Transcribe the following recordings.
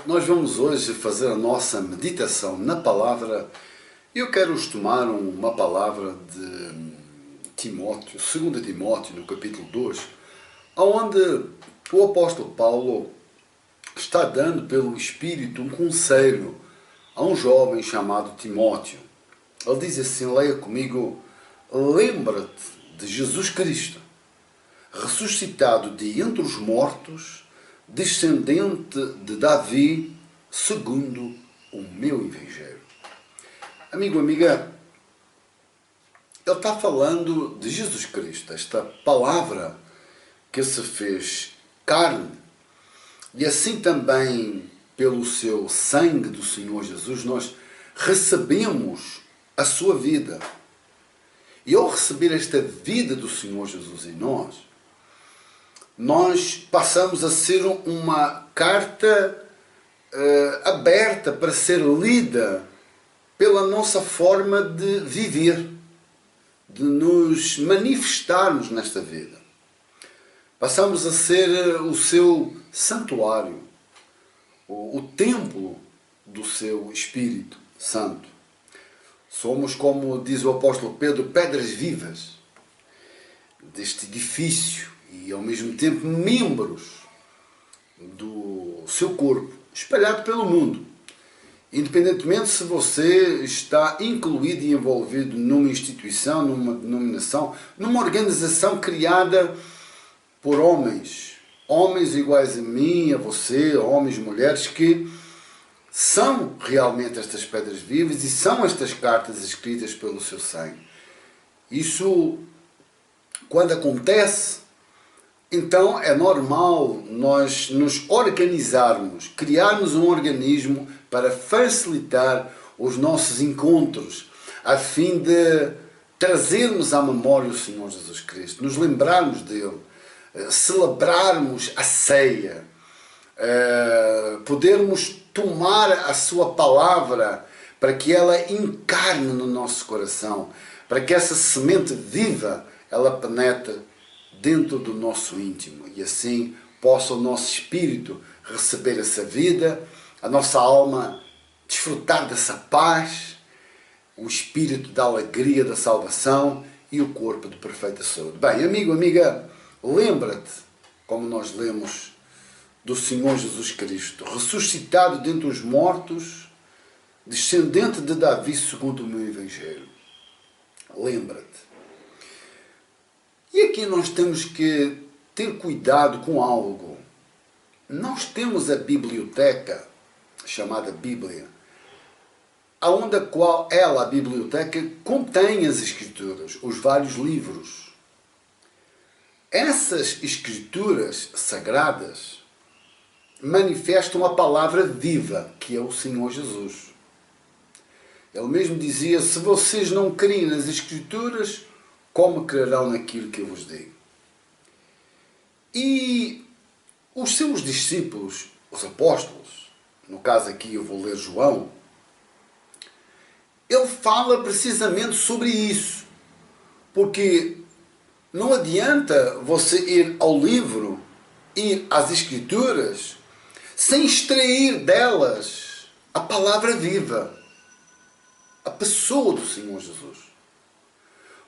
Nós vamos hoje fazer a nossa meditação na palavra. Eu quero tomar uma palavra de Timóteo, 2 Timóteo, no capítulo 2, onde o apóstolo Paulo está dando pelo Espírito um conselho a um jovem chamado Timóteo. Ele diz assim, leia comigo: lembra-te de Jesus Cristo, ressuscitado de entre os mortos, descendente de Davi, segundo o meu Evangelho. Amigo, amiga, ele está falando de Jesus Cristo, esta palavra que se fez carne, e assim também pelo seu sangue do Senhor Jesus nós recebemos a sua vida. E ao receber esta vida do Senhor Jesus em nós passamos a ser uma carta aberta para ser lida pela nossa forma de viver, de nos manifestarmos nesta vida. Passamos a ser o seu santuário, o templo do seu Espírito Santo. Somos, como diz o apóstolo Pedro, pedras vivas deste edifício e ao mesmo tempo membros do seu corpo, espalhado pelo mundo. Independentemente se você está incluído e envolvido numa instituição, numa denominação, numa organização criada por homens iguais a mim, a você, homens, mulheres, que são realmente estas pedras vivas e são estas cartas escritas pelo seu sangue. Isso, quando acontece, então é normal nós nos organizarmos, criarmos um organismo para facilitar os nossos encontros, a fim de trazermos à memória o Senhor Jesus Cristo, nos lembrarmos dele, celebrarmos a ceia, podermos tomar a sua palavra para que ela encarne no nosso coração, para que essa semente viva, ela penetre dentro do nosso íntimo e assim possa o nosso espírito receber essa vida, a nossa alma desfrutar dessa paz, o espírito da alegria da salvação e o corpo de perfeita saúde. Bem, amigo, amiga, lembra-te, como nós lemos, do Senhor Jesus Cristo, ressuscitado dentre os mortos, descendente de Davi segundo o meu Evangelho. Lembra-te. E aqui nós temos que ter cuidado com algo. Nós temos a biblioteca, chamada Bíblia, onde a biblioteca, contém as Escrituras, os vários livros. Essas Escrituras sagradas manifestam a palavra viva, que é o Senhor Jesus. Ele mesmo dizia, se vocês não creem nas Escrituras, como crerão naquilo que eu vos digo? E os seus discípulos, os apóstolos, no caso aqui eu vou ler João, ele fala precisamente sobre isso. Porque não adianta você ir ao livro, ir às Escrituras, sem extrair delas a palavra viva, a pessoa do Senhor Jesus.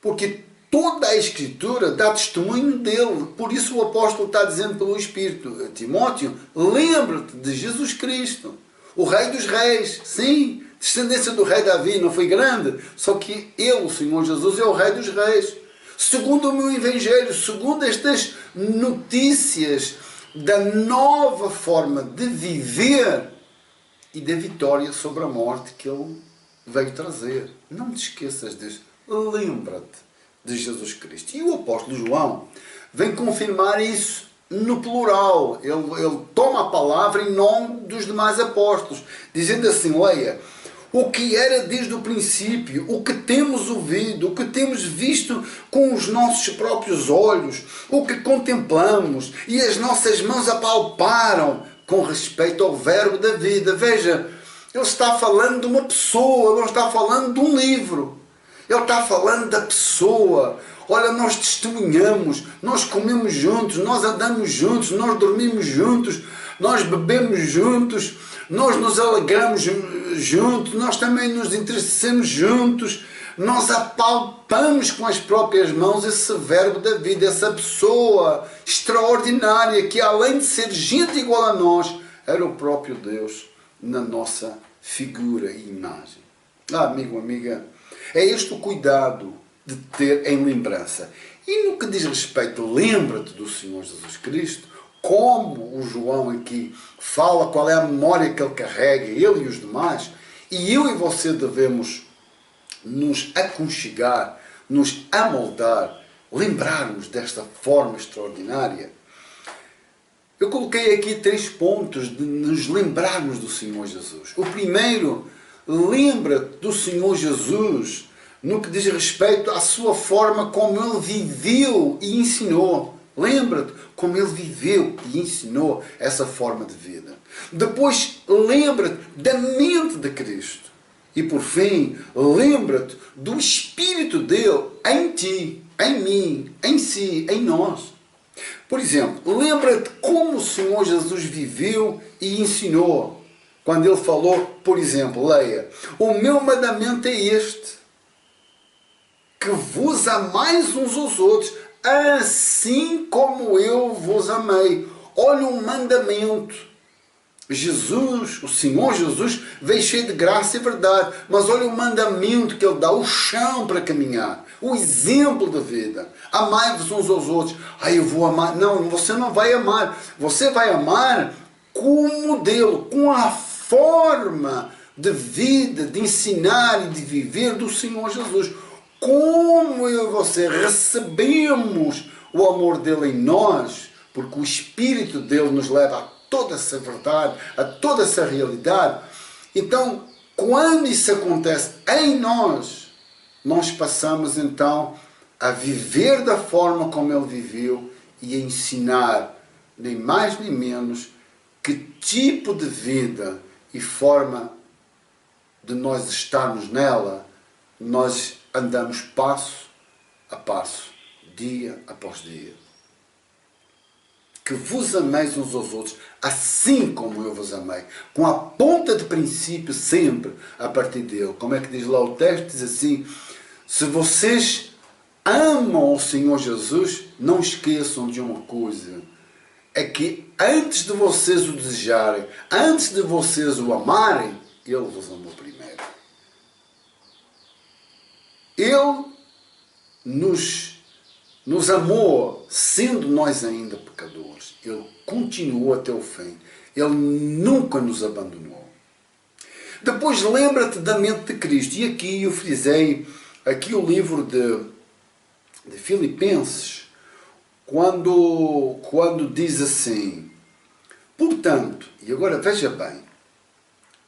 Porque toda a Escritura dá testemunho dele. Por isso o apóstolo está dizendo pelo Espírito, Timóteo, lembra-te de Jesus Cristo, o Rei dos Reis. Sim, descendência do rei Davi, não foi grande? Só que ele, o Senhor Jesus, é o Rei dos Reis. Segundo o meu Evangelho, segundo estas notícias da nova forma de viver e da vitória sobre a morte que ele veio trazer. Não te esqueças disso. Lembra-te de Jesus Cristo. E o apóstolo João vem confirmar isso no plural. Ele toma a palavra em nome dos demais apóstolos, dizendo assim, leia, o que era desde o princípio, o que temos ouvido, o que temos visto com os nossos próprios olhos, o que contemplamos e as nossas mãos apalparam com respeito ao verbo da vida. Veja, ele está falando de uma pessoa, ele não está falando de um livro. Ele está falando da pessoa. Olha, nós testemunhamos, nós comemos juntos, nós andamos juntos, nós dormimos juntos, nós bebemos juntos, nós nos alegramos juntos, nós também nos entristecemos juntos, nós apalpamos com as próprias mãos esse verbo da vida, essa pessoa extraordinária que, além de ser gente igual a nós, era o próprio Deus na nossa figura e imagem. Amigo, amiga, é este o cuidado de ter em lembrança. E no que diz respeito, lembra-te do Senhor Jesus Cristo, como o João aqui fala, qual é a memória que ele carrega, ele e os demais, e eu e você devemos nos aconchegar, nos amoldar, lembrarmos desta forma extraordinária. Eu coloquei aqui 3 pontos de nos lembrarmos do Senhor Jesus. O primeiro, lembra-te do Senhor Jesus no que diz respeito à sua forma como ele viveu e ensinou. Lembra-te como ele viveu e ensinou essa forma de vida. Depois, lembra-te da mente de Cristo. E por fim, lembra-te do Espírito dele em ti, em mim, em si, em nós. Por exemplo, lembra-te como o Senhor Jesus viveu e ensinou. Quando ele falou, por exemplo, leia: o meu mandamento é este, que vos amais uns aos outros, assim como eu vos amei. Olha o mandamento. Jesus, o Senhor Jesus, veio cheio de graça e verdade. Mas olha o mandamento que ele dá, o chão para caminhar, o exemplo de vida. Amai-vos uns aos outros. Eu vou amar. Não, você não vai amar. Você vai amar com o modelo, com a forma de vida, de ensinar e de viver do Senhor Jesus. Como eu e você recebemos o amor dele em nós, porque o Espírito dele nos leva a toda essa verdade, a toda essa realidade. Então, quando isso acontece em nós, nós passamos então a viver da forma como ele viveu e a ensinar, nem mais nem menos, que tipo de vida e forma de nós estarmos nela, nós andamos passo a passo, dia após dia. Que vos ameis uns aos outros, assim como eu vos amei. Com a ponta de princípio sempre a partir dele. Como é que diz lá o texto? Diz assim: se vocês amam o Senhor Jesus, não esqueçam de uma coisa. É que antes de vocês o desejarem, antes de vocês o amarem, ele vos amou primeiro. Ele nos amou, sendo nós ainda pecadores. Ele continuou até o fim. Ele nunca nos abandonou. Depois lembra-te da mente de Cristo. E aqui eu frisei aqui o livro de Filipenses, quando diz assim: portanto, e agora veja bem,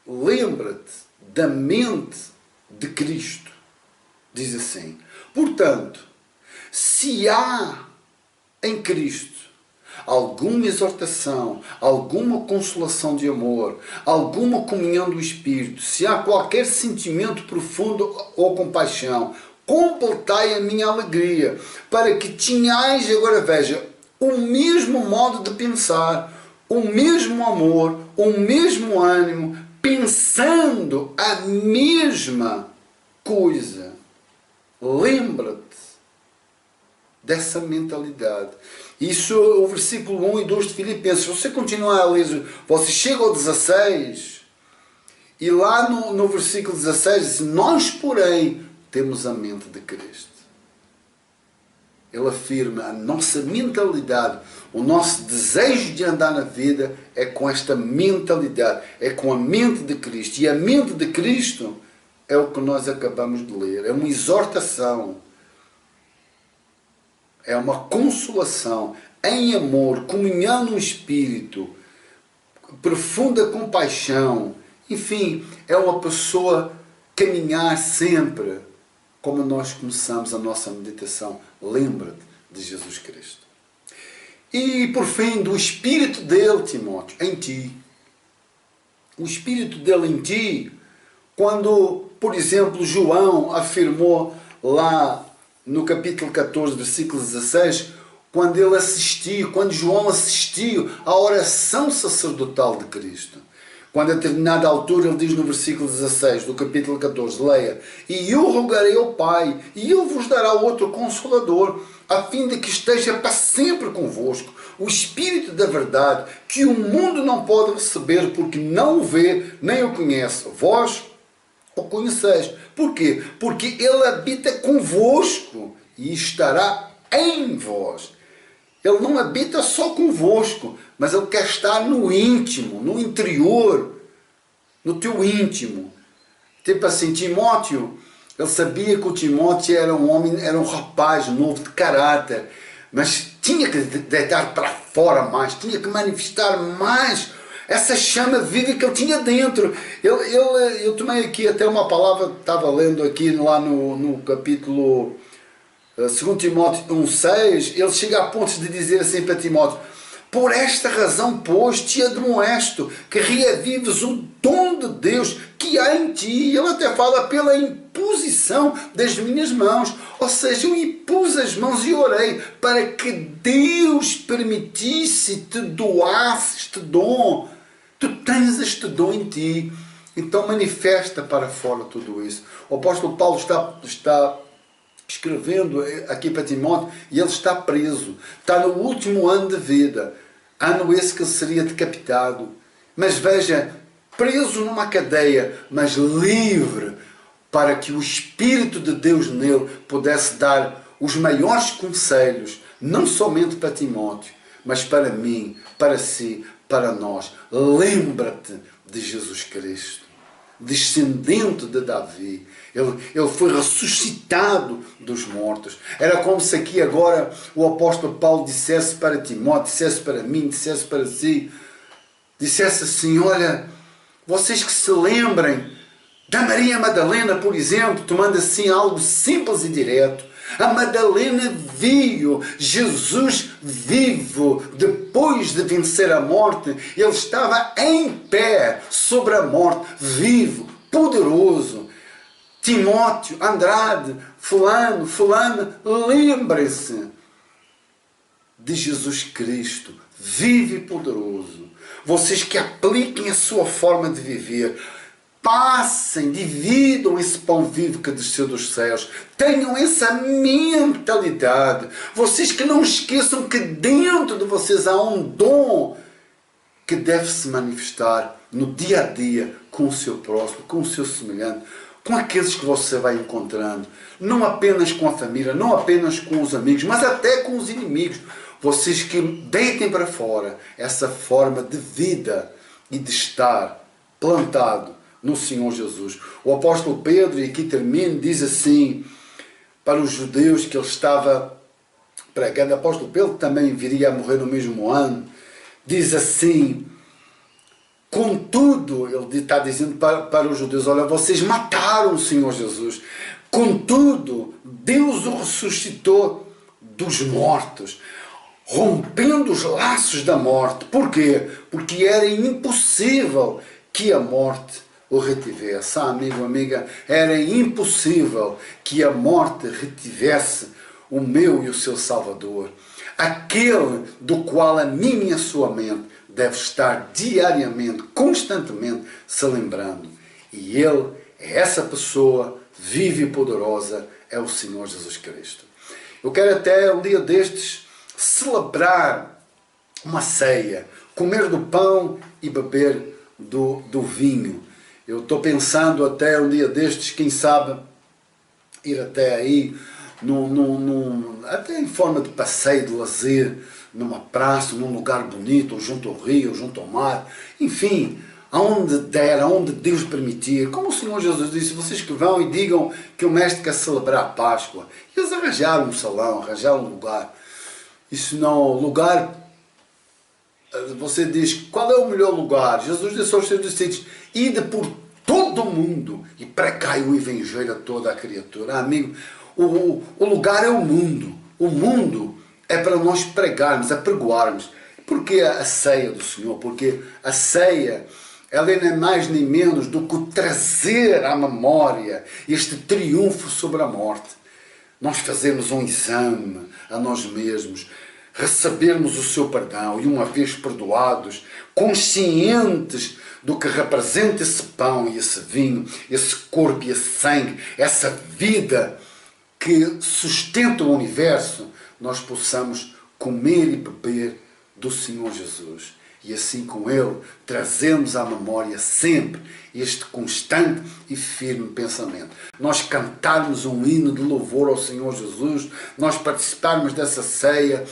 lembra-te da mente de Cristo. Diz assim: portanto, se há em Cristo alguma exortação, alguma consolação de amor, alguma comunhão do Espírito, se há qualquer sentimento profundo ou compaixão, completai a minha alegria, para que tenhais, agora veja, o mesmo modo de pensar, o mesmo amor, o mesmo ânimo, pensando a mesma coisa. Lembra-te dessa mentalidade. Isso é o versículo 1 e 2 de Filipenses. Se você continuar a ler, você chega ao 16, e lá no versículo 16 diz: nós, porém, temos a mente de Cristo. Ele afirma a nossa mentalidade, o nosso desejo de andar na vida é com esta mentalidade, é com a mente de Cristo. E a mente de Cristo é o que nós acabamos de ler. É uma exortação. É uma consolação em amor, comunhão no Espírito, profunda compaixão. Enfim, é uma pessoa caminhar sempre como nós começamos a nossa meditação. Lembra-te de Jesus Cristo. E por fim, do Espírito dele, Timóteo, em ti. O Espírito dele em ti, quando, por exemplo, João afirmou lá no capítulo 14, versículo 16, quando João assistiu à oração sacerdotal de Cristo. Quando a determinada altura ele diz no versículo 16 do capítulo 14, leia: e eu rogarei ao Pai, e ele vos dará outro Consolador, a fim de que esteja para sempre convosco, o Espírito da verdade, que o mundo não pode receber, porque não o vê, nem o conhece. Vós o conheceis. Porquê? Porque ele habita convosco e estará em vós. Ele não habita só convosco, mas ele quer estar no íntimo, no interior, no teu íntimo. Tipo assim, Timóteo, ele sabia que o Timóteo era um homem, era um rapaz novo de caráter, mas tinha que deitar para fora mais, tinha que manifestar mais essa chama viva que ele tinha dentro. Eu tomei aqui até uma palavra, estava lendo aqui lá no capítulo 2 Timóteo 1,6, ele chega a pontos de dizer assim para Timóteo: por esta razão, pois, te admoesto que reavives o dom de Deus que há em ti. Ele até fala pela imposição das minhas mãos. Ou seja, eu impus as mãos e orei para que Deus permitisse te doasse este dom. Tu tens este dom em ti. Então manifesta para fora tudo isso. O apóstolo Paulo está escrevendo aqui para Timóteo e ele está preso. Está no último ano de vida. Ano esse que ele seria decapitado. Mas veja, preso numa cadeia, mas livre, para que o Espírito de Deus nele pudesse dar os maiores conselhos, não somente para Timóteo, mas para mim, para si, para nós. Lembra-te de Jesus Cristo, descendente de Davi. Ele foi ressuscitado dos mortos. Era como se aqui agora o apóstolo Paulo dissesse para Timóteo, dissesse para mim, dissesse para si, dissesse assim: olha, vocês que se lembrem da Maria Madalena, por exemplo, tomando assim algo simples e direto. A Madalena viu Jesus vivo depois de vencer a morte. Ele estava em pé sobre a morte, vivo, poderoso. Timóteo, Andrade, fulano, lembrem-se de Jesus Cristo, vivo e poderoso. Vocês que apliquem a sua forma de viver, passem, dividam esse pão vivo que desceu dos céus. Tenham essa mentalidade. Vocês que não esqueçam que dentro de vocês há um dom que deve se manifestar no dia a dia com o seu próximo, com o seu semelhante, com aqueles que você vai encontrando. Não apenas com a família, não apenas com os amigos, mas até com os inimigos. Vocês que deitem para fora essa forma de vida e de estar plantado no Senhor Jesus. O apóstolo Pedro, e aqui termina, diz assim para os judeus que ele estava pregando. O apóstolo Pedro também viria a morrer no mesmo ano. Diz assim: contudo, ele está dizendo para os judeus: olha, vocês mataram o Senhor Jesus, contudo Deus o ressuscitou dos mortos, rompendo os laços da morte. Por quê? Porque era impossível que a morte o retivesse. Amigo, amiga, era impossível que a morte retivesse o meu e o seu Salvador, aquele do qual a minha e a sua mente deve estar diariamente, constantemente se lembrando. E ele é essa pessoa viva e poderosa, é o Senhor Jesus Cristo. Eu quero até um dia destes celebrar uma ceia, comer do pão e beber do vinho. Eu estou pensando até um dia destes, quem sabe, ir até aí, até em forma de passeio, de lazer, numa praça, num lugar bonito, ou junto ao rio, ou junto ao mar, enfim, aonde der, aonde Deus permitir. Como o Senhor Jesus disse: vocês que vão e digam que o Mestre quer celebrar a Páscoa. E eles arranjaram um salão, arranjaram um lugar. Isso não, lugar, você diz, qual é o melhor lugar? Jesus disse aos seus discípulos: ide por todo o mundo e pregai o Evangelho a toda a criatura. Amigo, o lugar é o mundo. O mundo é para nós pregarmos, apregoarmos. Porque a ceia do Senhor? Porque a ceia, ela nem é mais nem menos do que trazer à memória este triunfo sobre a morte. Nós fazemos um exame a nós mesmos. recebermos o seu perdão e, uma vez perdoados, conscientes do que representa esse pão e esse vinho, esse corpo e esse sangue, essa vida que sustenta o universo, nós possamos comer e beber do Senhor Jesus. E assim com Ele trazemos à memória sempre este constante e firme pensamento. Nós cantarmos um hino de louvor ao Senhor Jesus, nós participarmos dessa ceia,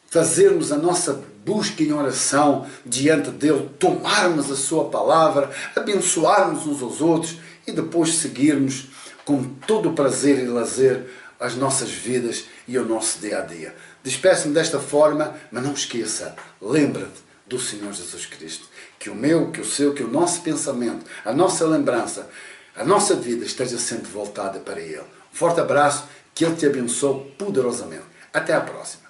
fazermos a nossa busca em oração diante dele, tomarmos a sua palavra, abençoarmos uns aos outros e depois seguirmos com todo o prazer e lazer as nossas vidas e o nosso dia a dia. Despeço-me desta forma, mas não esqueça, lembra-te do Senhor Jesus Cristo. Que o meu, que o seu, que o nosso pensamento, a nossa lembrança, a nossa vida esteja sempre voltada para Ele. Um forte abraço, que Ele te abençoe poderosamente. Até à próxima.